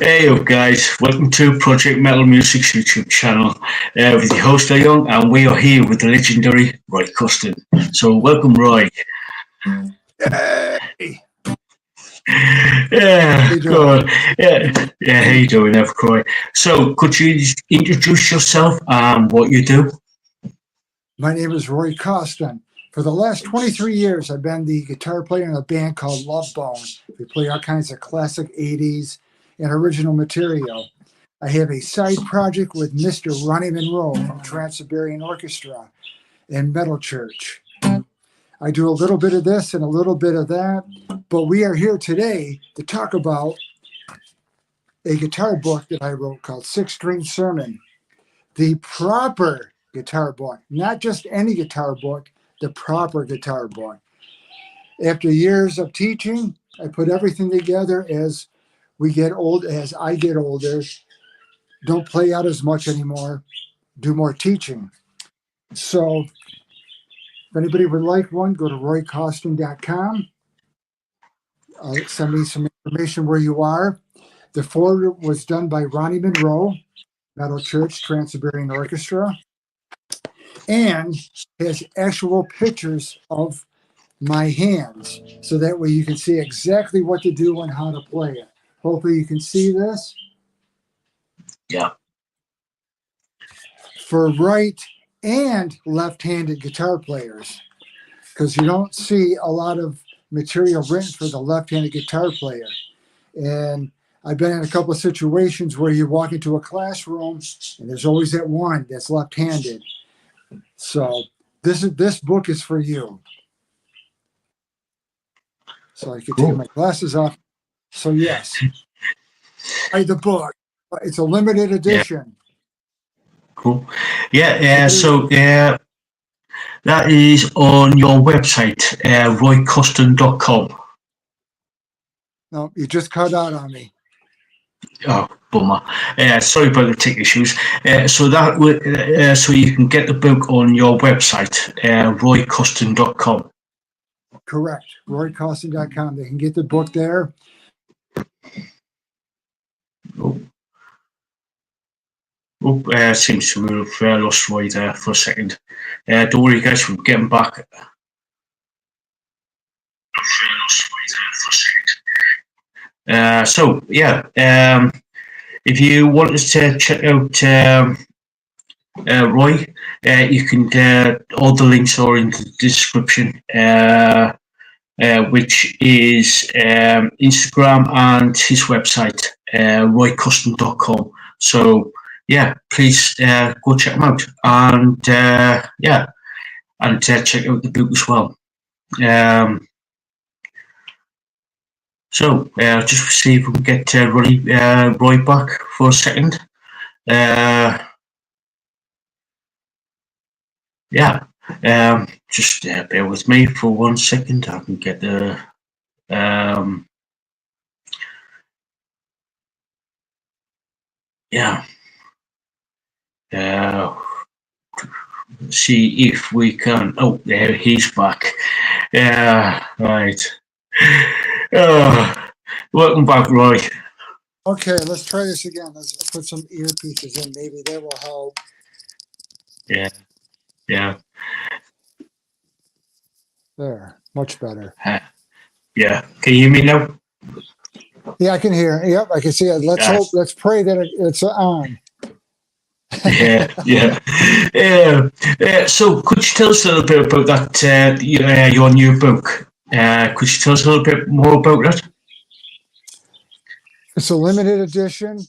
Hey up guys, welcome to Project Metal Music's YouTube channel with your host Young, and we are here with the legendary Roy Coston. So welcome Roy. Hey. Yeah, good. Yeah, how you doing, Roy? So could you introduce yourself and what you do? My name is Roy Coston. For the last 23 years, I've been the guitar player in a band called Love Bone. We play all kinds of classic 80s and original material. I have a side project with Mr. Ronnie Monroe from Trans-Siberian Orchestra and Metal Church. I do a little bit of this and a little bit of that, but we are here today to talk about a guitar book that I wrote called Six String Sermon, the proper guitar book, not just any guitar book, the proper guitar book. After years of teaching, I put everything together as we get old, as I get older, don't play out as much anymore, do more teaching. So if anybody would like one, go to roycoston.com. Send me some information where you are. The foreword was done by Ronnie Monroe, Metal Church, Trans-Siberian Orchestra, and has actual pictures of my hands, so that way you can see exactly what to do and how to play it. Hopefully you can see this. Yeah. For right and left-handed guitar players, because you don't see a lot of material written for the left-handed guitar player. And I've been in a couple of situations where you walk into a classroom and there's always that one that's left-handed. So this book is for you. So I could take my glasses off. So yes, the book. It's a limited edition. Cool. Yeah. So that is on your website, roycoston.com. No, you just cut out on me. Oh, bummer. Sorry about the tech issues. So you can get the book on your website, roycoston.com. Correct. roycoston.com. They can get the book there. Seems to have lost Roy there for a second. Don't worry, guys, we're getting back. If you want us to check out Roy, you can. All the links are in the description, which is Instagram and his website, roycoston.com. So yeah, please go check him out, and check out the book as well. Just see if we can get Roy back for a second. Just bear with me for 1 second. I can get the see if we can. Oh, there he's back. Right. Welcome back, Roy. Okay, let's try this again. Let's put some earpieces in. Maybe that will help. Yeah. There, much better. Yeah. Can you hear me now? Yeah, I can hear. Yep, I can see it. Let's pray that it's on. So could you tell us a little bit about that, your new book? Could you tell us a little bit more about that? It's a limited edition.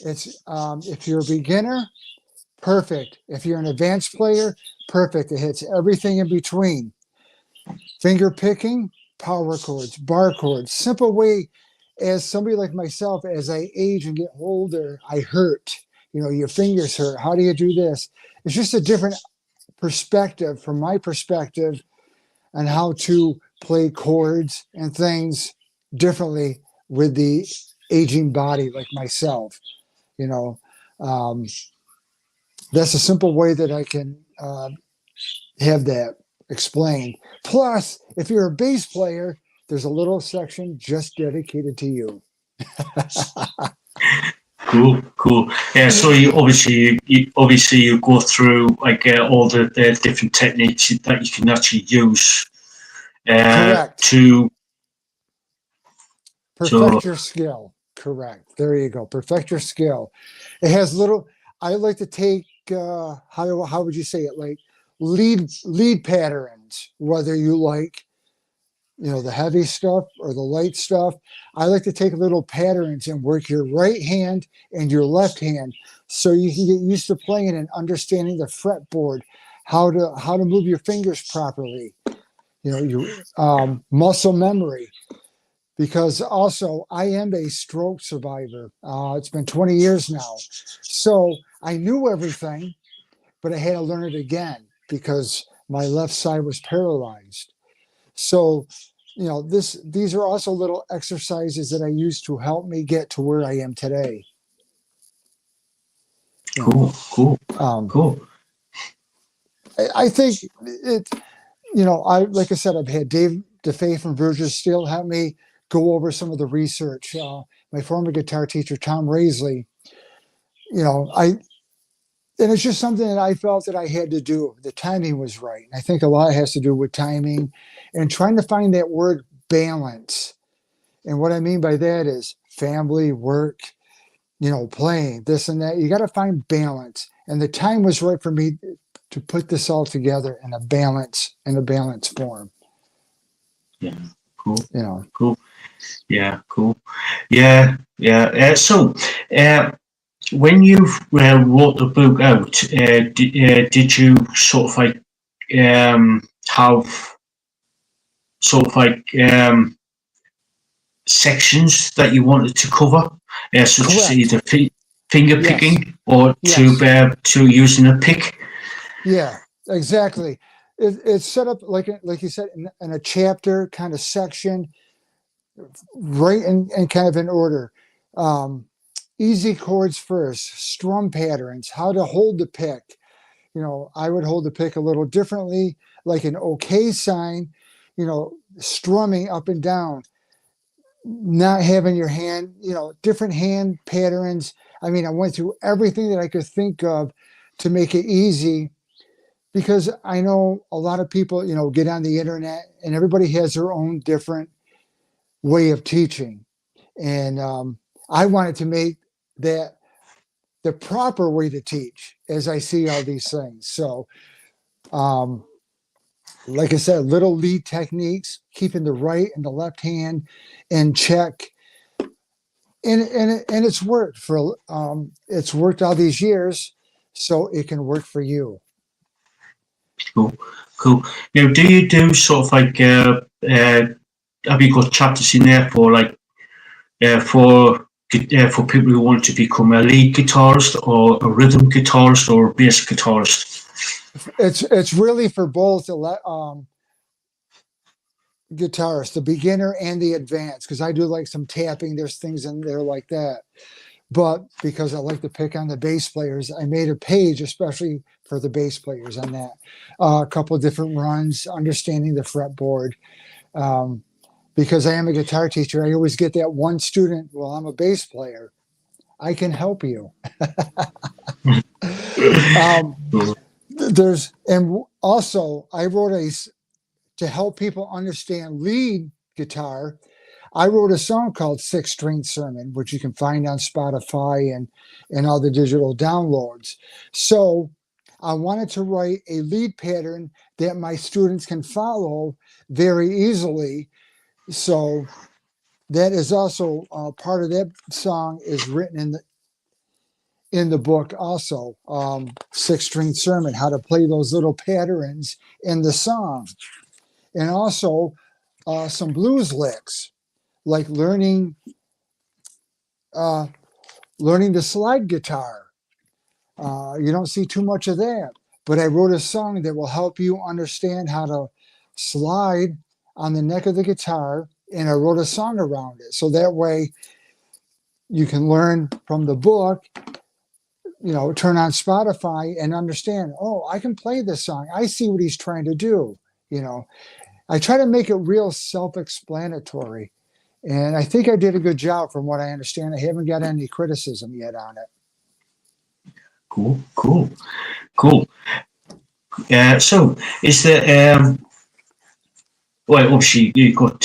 It's if you're a beginner, perfect. If you're an advanced player, perfect. It hits everything in between. Finger picking, power chords, bar chords. Simple way, as somebody like myself, as I age and get older, I hurt. Your fingers hurt. How do you do this? It's just a different perspective from my perspective on how to play chords and things differently with the aging body like myself. That's a simple way that I can have that explained. Plus, if you're a bass player, there's a little section just dedicated to you. Cool. Yeah. So you go through like all the different techniques that you can actually use Correct. to. So Perfect your skill. Correct. There you go. Perfect your skill. It has little. I like to take. How would you say it? Like lead patterns. Whether you like, the heavy stuff or the light stuff. I like to take little patterns and work your right hand and your left hand, so you can get used to playing and understanding the fretboard, how to move your fingers properly. Your muscle memory, because also I am a stroke survivor. It's been 20 years now. So I knew everything, but I had to learn it again because my left side was paralyzed. So, these are also little exercises that I use to help me get to where I am today. You know, um, cool. I think it, like I said, I've had Dave DeFay from Virgil Steel help me go over some of the research. My former guitar teacher, Tom Raisley, I and it's just something that I felt that I had to do. The timing was right. And I think a lot has to do with timing and trying to find that word balance. And what I mean by that is family, work, playing, this and that. You got to find balance. And the time was right for me to put this all together in a balance form. Yeah. Cool. You know. Cool. Yeah. Cool. Yeah. So, when you wrote the book out, did you sort of like have sort of like sections that you wanted to cover, such as Correct. either finger Yes. picking or Yes. to using a pick? Yeah, exactly. It's set up like you said in a chapter kind of section, right and kind of in order. Um, Easy chords first, strum patterns, how to hold the pick. I would hold the pick a little differently, like an okay sign, strumming up and down, not having your hand, different hand patterns. I mean, I went through everything that I could think of to make it easy, because I know a lot of people, get on the internet and everybody has their own different way of teaching. And I wanted to make that the proper way to teach as I see all these things. So, um, like I said, little lead techniques, keeping the right and the left hand in check. And it's worked it's worked all these years, so it can work for you. Cool. Now, do you do sort of like have you got chapters in there for like for people who want to become a lead guitarist or a rhythm guitarist or a bass guitarist? It's really for both guitarists, the beginner and the advanced, because I do like some tapping. There's things in there like that. But because I like to pick on the bass players, I made a page especially for the bass players on that. A couple of different runs, understanding the fretboard. Because I am a guitar teacher, I always get that one student, well, I'm a bass player. I can help you. And also I wrote to help people understand lead guitar. I wrote a song called Six String Sermon, which you can find on Spotify and all the digital downloads. So I wanted to write a lead pattern that my students can follow very easily. So that is also part of that song is written in the book also. Six String Sermon, how to play those little patterns in the song. And also some blues licks, like learning the slide guitar. You don't see too much of that, but I wrote a song that will help you understand how to slide on the neck of the guitar, and I wrote a song around it. So that way you can learn from the book, turn on Spotify and understand, oh, I can play this song. I see what he's trying to do, I try to make it real self-explanatory. And I think I did a good job from what I understand. I haven't got any criticism yet on it. Cool, cool, cool. So, is there, well, obviously, you've got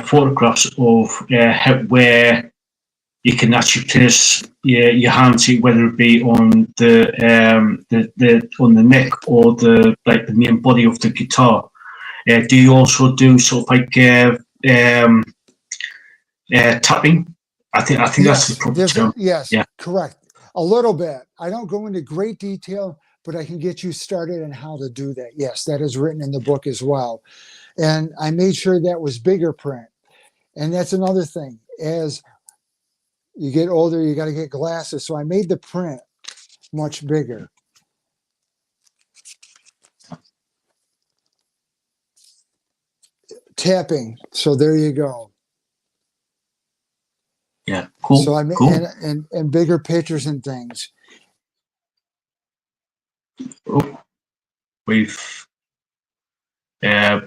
photographs of where you can actually place your hands, whether it be on the on the neck or the main body of the guitar. Do you also do sort of like tapping? I think that's the proper term. Yes, Yeah. correct. A little bit. I don't go into great detail, but I can get you started on how to do that. Yes, that is written in the book as well. And I made sure that was bigger print. And that's another thing. As you get older, you got to get glasses. So I made the print much bigger. Tapping. So there you go. Yeah, cool. So I made cool. and bigger pictures and things. Oh, we've yeah.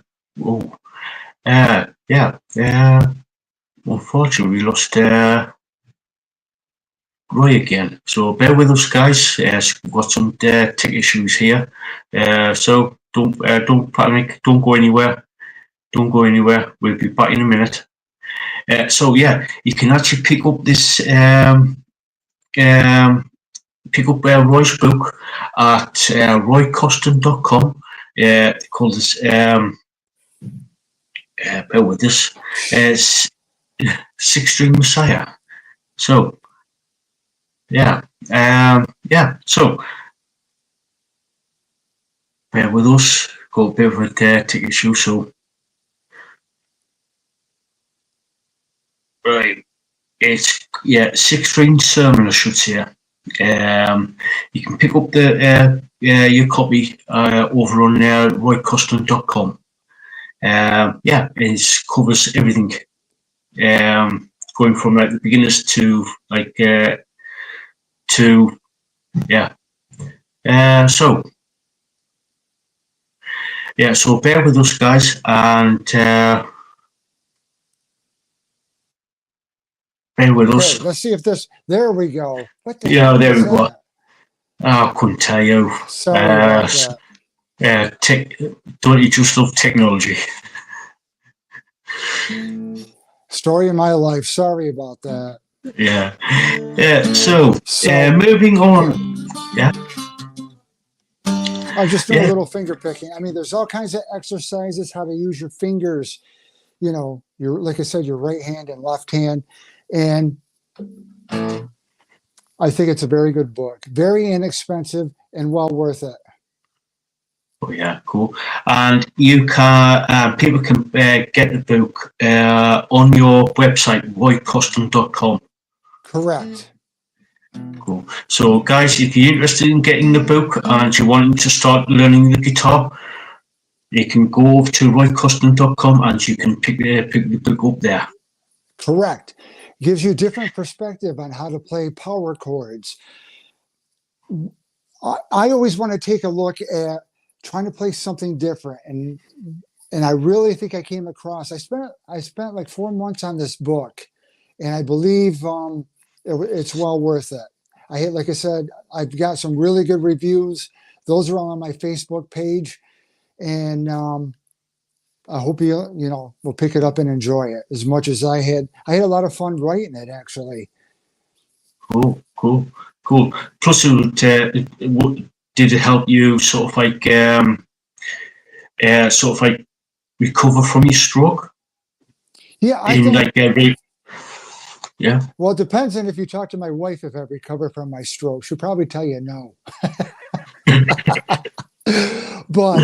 Unfortunately, we lost Roy again. So bear with us, guys. We've got some tech issues here. So don't panic. Don't go anywhere. Don't go anywhere. We'll be back in a minute. So yeah, you can actually pick up this pick up Roy's book at roycoston.com. Called this bear with this Six String Messiah. So yeah, so bear with us. Got a bit of a tech issue, so right. It's Six String Sermon, I should say. You can pick up your copy over on roycoston.com. It covers everything, going from like the beginners to like to yeah. So bear with us, guys, and bear with us. Let's see if this. There we go. What the there we go. I couldn't tell you. Sorry about that. Don't you just love technology? Story of my life. Sorry about that. Yeah. So moving on. Yeah. I'm just doing a little finger picking. I mean, there's all kinds of exercises, how to use your fingers, you know, like I said, your right hand and left hand. And I think it's a very good book, very inexpensive and well worth it. Oh yeah, cool. And you can people can get the book on your website, roycoston.com. Correct. Cool. So guys, if you're interested in getting the book and you want to start learning the guitar, you can go over to roycoston.com and you can pick the book up there. Correct. Gives you a different perspective on how to play power chords. I always want to take a look at trying to play something different, and I really think I came across. I spent like 4 months on this book, and I believe it's well worth it. Like I said, I've got some really good reviews. Those are all on my Facebook page, and I hope you will pick it up and enjoy it as much as I had. I had a lot of fun writing it, actually. Cool. Plus, did it help you sort of like recover from your stroke? Yeah, yeah. Well, it depends on if you talk to my wife if I've recovered from my stroke. She'll probably tell you no. But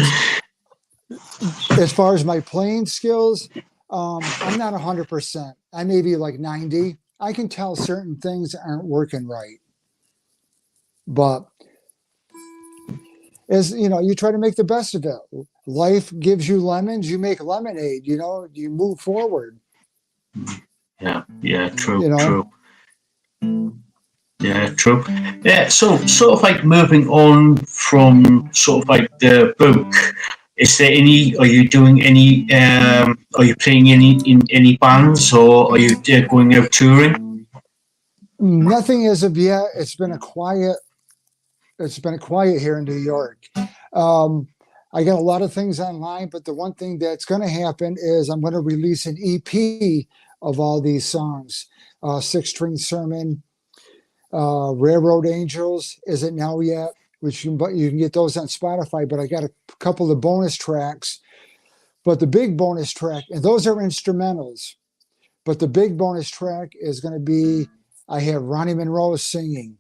as far as my playing skills, I'm not 100%. I may be like 90. I can tell certain things aren't working right. But as you know, you try to make the best of it. Life gives you lemons, you make lemonade, you move forward. Yeah, true. Yeah, true. Yeah, so sort of like moving on from sort of like the book, Is there any? Are you doing any? Are you playing in any bands, or are you going out touring? Nothing as of yet. It's been a quiet. It's been quiet here in New York. Um, I got a lot of things online, but the one thing that's going to happen is I'm going to release an EP of all these songs. Six String Sermon, Railroad Angels isn't now yet, which you can get those on Spotify. But I got a couple of bonus tracks. But the big bonus track, and those are instrumentals. But the big bonus track is going to be I have Ronnie Monroe singing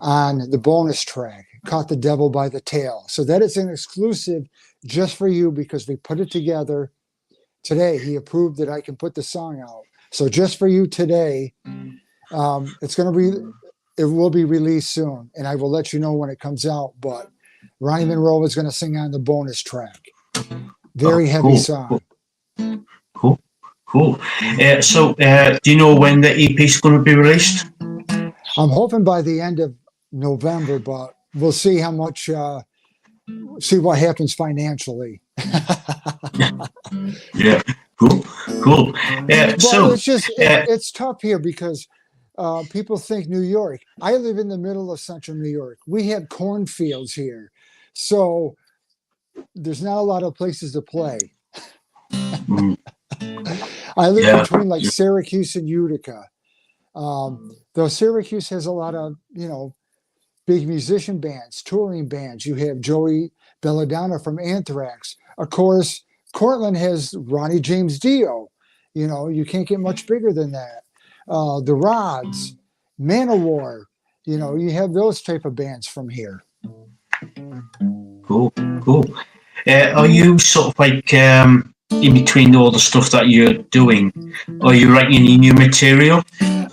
on the bonus track, Caught the Devil by the Tail. So that is an exclusive just for you because we put it together today. He approved that I can put the song out. So just for you today, it will be released soon, and I will let you know when it comes out. But Ronnie Monroe is going to sing on the bonus track. Very heavy song. Cool. So, do you know when the EP is going to be released? I'm hoping by the end of November, but we'll see how much, see what happens financially. Yeah, cool. But it's tough here because people think New York. I live in the middle of central New York. We have cornfields here. So there's not a lot of places to play. I live between like Syracuse and Utica. Though Syracuse has a lot of, big musician bands, touring bands. You have Joey Belladonna from Anthrax. Of course, Cortland has Ronnie James Dio. You can't get much bigger than that. The Rods, Manowar. You have those type of bands from here. Cool. Are you sort of like in between all the stuff that you're doing? Are you writing any new material?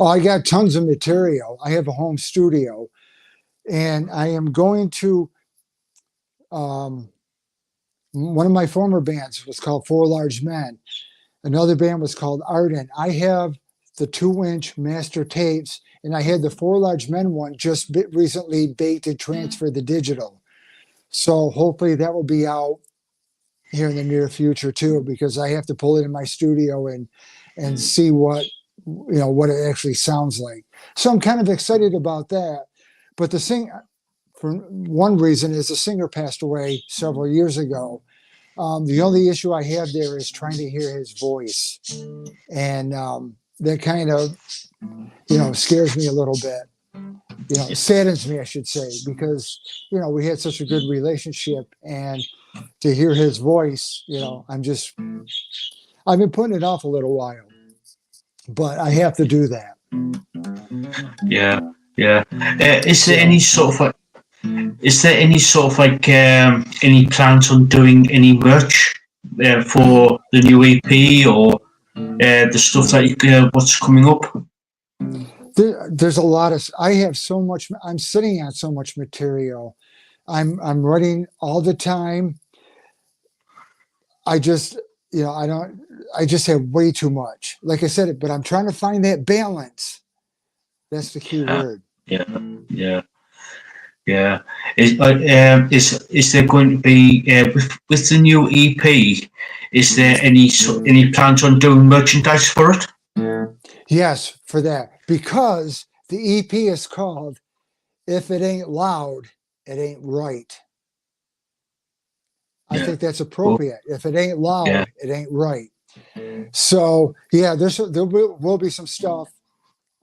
Oh, I got tons of material. I have a home studio, and I am going to. One of my former bands was called Four Large Men. Another band was called Ardent. I have the 2-inch master tapes, and I had the Four Large Men one just recently baked and transferred the digital. So hopefully that will be out here in the near future too, because I have to pull it in my studio and see what it actually sounds like. So I'm kind of excited about that. But for one reason is the singer passed away several years ago. The only issue I have there is trying to hear his voice. And that kind of, scares me a little bit. Saddens me, I should say, because, we had such a good relationship. And to hear his voice, I've been putting it off a little while. But I have to do that. Yeah. Is there any sort of like any plans on doing any merch for the new EP or the stuff that what's coming up? There's a lot of. I have so much. I'm sitting on so much material. I'm writing all the time. I just have way too much. Like I said, but I'm trying to find that balance. That's the key word. Yeah. Is there going to be with the new EP? Is there any plans on doing merchandise for it? Yes, for that, because the EP is called "If It Ain't Loud, It Ain't Right." I think that's appropriate. If it ain't loud, it ain't right. So there will be some stuff.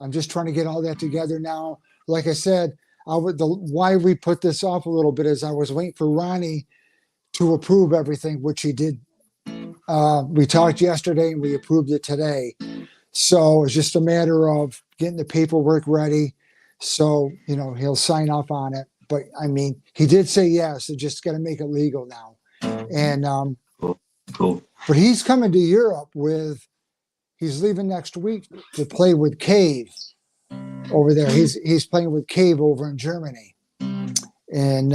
I'm just trying to get all that together now. Like I said, why we put this off a little bit is I was waiting for Ronnie to approve everything, which he did. We talked yesterday and we approved it today. So it's just a matter of getting the paperwork ready. So, he'll sign off on it. But I mean, he did say yes. It's just got to make it legal now. And cool. But he's coming to Europe he's leaving next week to play with Cave over there. He's playing with Cave over in Germany. And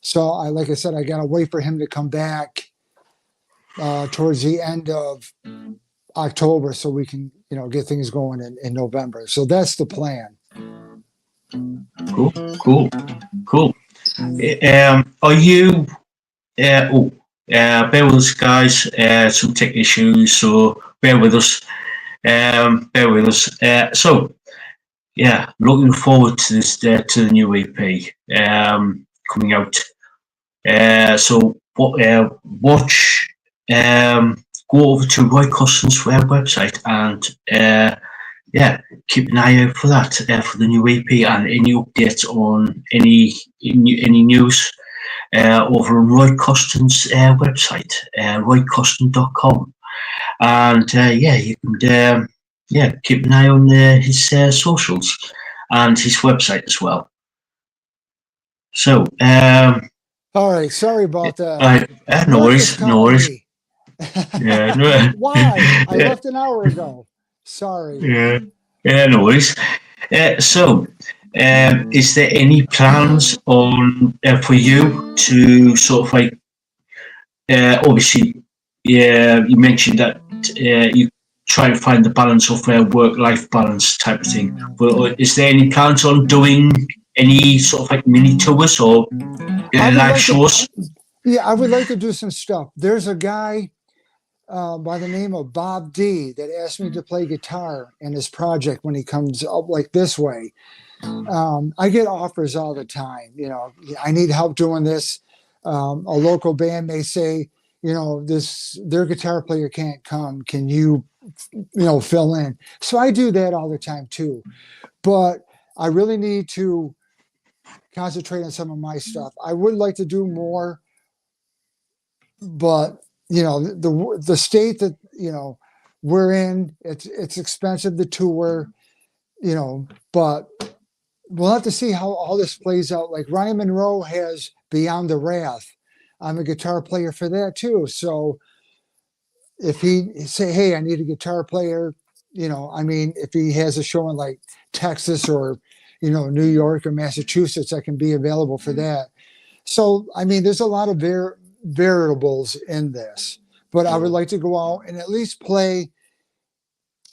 so like I said, I got to wait for him to come back towards the end of October so we can, get things going in November. So that's the plan. Cool. Are you bear with us, guys. Some tech issues, so bear with us. Bear with us. So, yeah, looking forward to this to the new EP coming out. So, watch. Go over to Roy Coston's website and yeah, keep an eye out for that for the new EP and any updates on any news over on Roy Coston's website, roycoston.com. And yeah, you can yeah, keep an eye on his socials and his website as well. So, All right, sorry about that. no Work is worries, no calling worries. me. Yeah, no, Why? I yeah, left an hour ago. Sorry. yeah, no worries. So, is there any plans on for you to sort of like obviously, yeah, you mentioned that you try and find the balance of work-life balance type of thing. But is there any plans on doing any sort of like mini tours or I would live like to, shows? yeah, I would like to do some stuff. There's a guy by the name of Bob D that asked me to play guitar in his project when he comes up like this way. I get offers all the time. You know, I need help doing this. A local band may say, you know, their guitar player can't come. Can you, you know, fill in? So I do that all the time too. But I really need to concentrate on some of my stuff. I would like to do more, but you know, the state that you know we're in, it's expensive to tour, you know, but we'll have to see how all this plays out. Like Ryan Monroe has Beyond the Wrath. I'm a guitar player for that too. So if he say, hey, I need a guitar player, you know, I mean, if he has a show in like Texas or, you know, New York or Massachusetts, I can be available for that. So, I mean, there's a lot of variables in this, but I would like to go out and at least play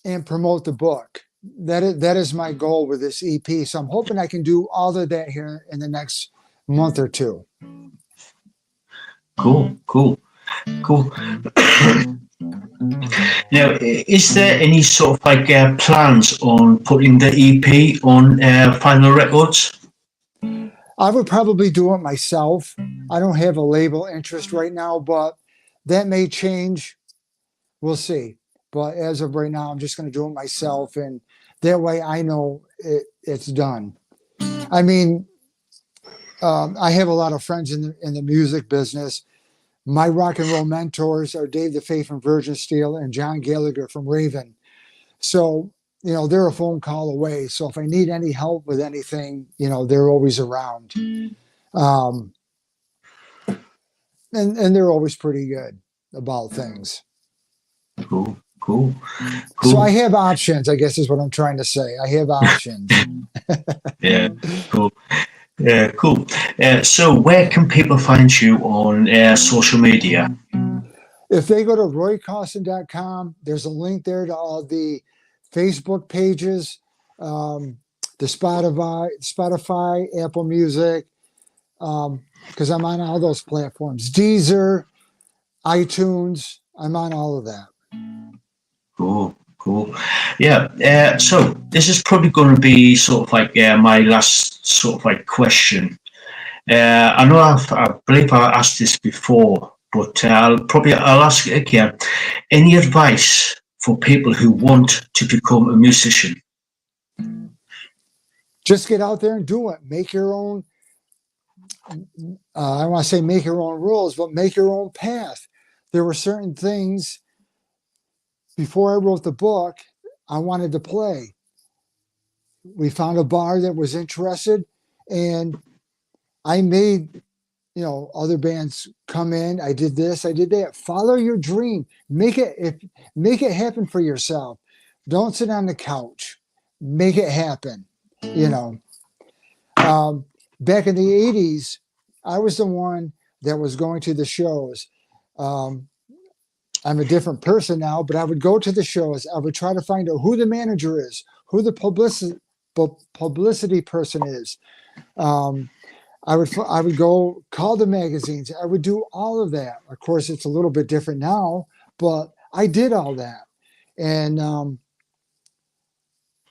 and promote the book. That is my goal with this EP. So I'm hoping I can do all of that here in the next month or two. Cool, cool, cool. Now, is there any sort of like plans on putting the EP on Final Records? I would probably do it myself. I don't have a label interest right now, but that may change. We'll see. But as of right now, I'm just going to do it myself, and that way I know it's done. I mean, I have a lot of friends in the music business. My rock and roll mentors are Dave the Faith from Virgin Steel and John Gallagher from Raven. So, you know, they're a phone call away. So if I need any help with anything, you know, they're always around. And they're always pretty good about things. Cool, cool, cool. So I have options, I guess is what I'm trying to say. I have options. Yeah, cool. Yeah, cool. So where can people find you on social media? If they go to roycoston.com, there's a link there to all the Facebook pages, the Spotify, Apple Music, because I'm on all those platforms. Deezer, iTunes, I'm on all of that. Cool, cool. Yeah, so this is probably going to be sort of like my last sort of like question. I know I believe I asked this before, but I'll ask it again. Any advice for people who want to become a musician? Just get out there and do it. Make your own. I don't want to say make your own rules, but make your own path. There were certain things before I wrote the book I wanted to play. We found a bar that was interested, and I made, you know, other bands come in. I did this, I did that. Follow your dream. Make it happen for yourself. Don't sit on the couch. Make it happen. You know. Back in the 80s, I was the one that was going to the shows. I'm a different person now, but I would go to the shows. I would try to find out who the manager is, who the publicity person is. I would go call the magazines. I would do all of that. Of course, it's a little bit different now, but I did all that. And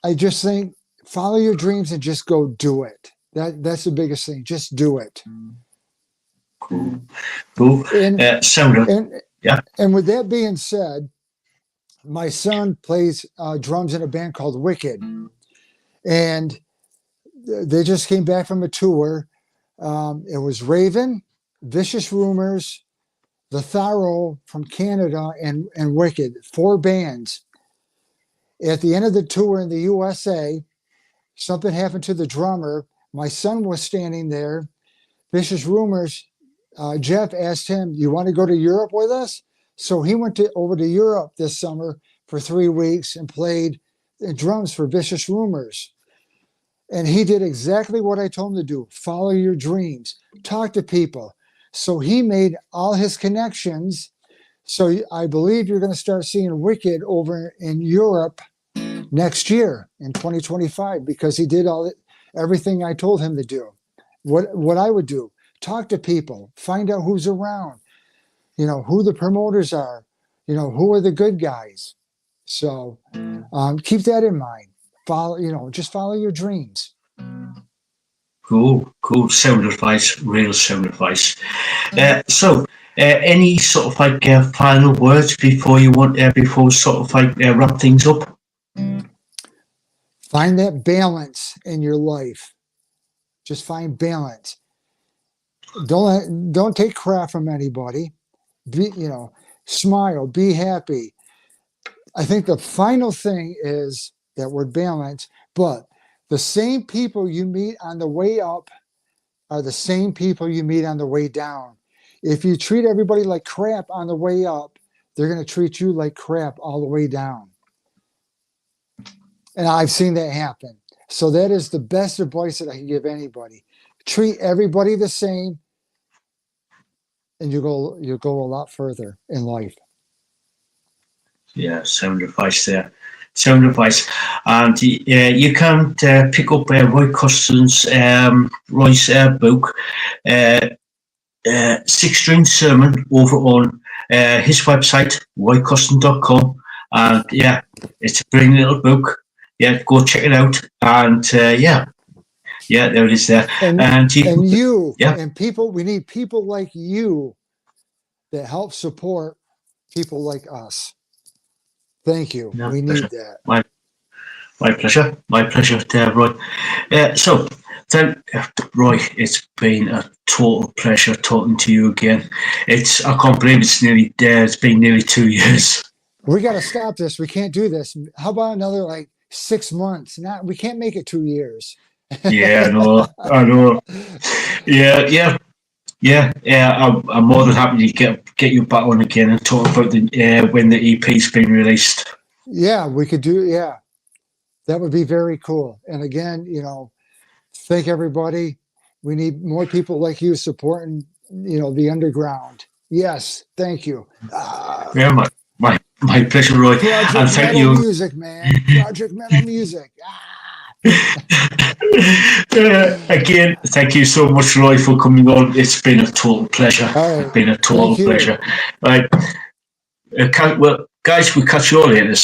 I just think follow your dreams and just go do it. That's the biggest thing. Just do it. Cool. Cool. And Sound. Yeah. and with that being said, my son plays drums in a band called Wicked, and they just came back from a tour. It was Raven, Vicious Rumors, The Thorough from Canada, and Wicked, 4 bands. At the end of the tour in the USA, something happened to the drummer. My son was standing there. Vicious Rumors, Jeff asked him, "You want to go to Europe with us?" So he went over to Europe this summer for 3 weeks and played drums for Vicious Rumors. And he did exactly what I told him to do. Follow your dreams. Talk to people. So he made all his connections. So I believe you're going to start seeing Wicked over in Europe next year in 2025 because he did everything I told him to do. What I would do, talk to people, find out who's around, who the promoters are, who are the good guys. So keep that in mind. Just follow your dreams. Cool. Sound advice, real sound advice. So, any sort of like final words before before sort of like wrap things up? Find that balance in your life. Just find balance. Don't take crap from anybody. Smile, be happy. I think the final thing is that word balance, but the same people you meet on the way up are the same people you meet on the way down. If you treat everybody like crap on the way up, they're going to treat you like crap all the way down. And I've seen that happen. So that is the best advice that I can give anybody. Treat everybody the same, and you'll go a lot further in life. Yeah, sound advice there. Sound advice. And you can pick up Roy Coston's Roy's book, 6-String Sermon, over on his website, roycoston.com. And yeah, it's a brilliant little book. Yeah, go check it out. And yeah, there it is there. And people, we need people like you that help support people like us. Thank you. No, we pleasure. Need that. My pleasure. My pleasure, Roy. So, Roy, it's been a total pleasure talking to you again. I can't believe it's been nearly 2 years. We got to stop this. We can't do this. How about another 6 months? We can't make it 2 years. Yeah, I know. Yeah. I'm more than happy to get you back on again and talk about when the EP's been released. Yeah, we could do. Yeah, that would be very cool. And again, thank everybody. We need more people like you supporting, the underground. Yes, thank you. Yeah, my pleasure, Roy. Project Metal Music, man. Project Metal Music. Again, thank you so much, Roy, for coming on. It's been a total pleasure. Right. It's been a total pleasure. Right. Well, guys, we'll catch you all later.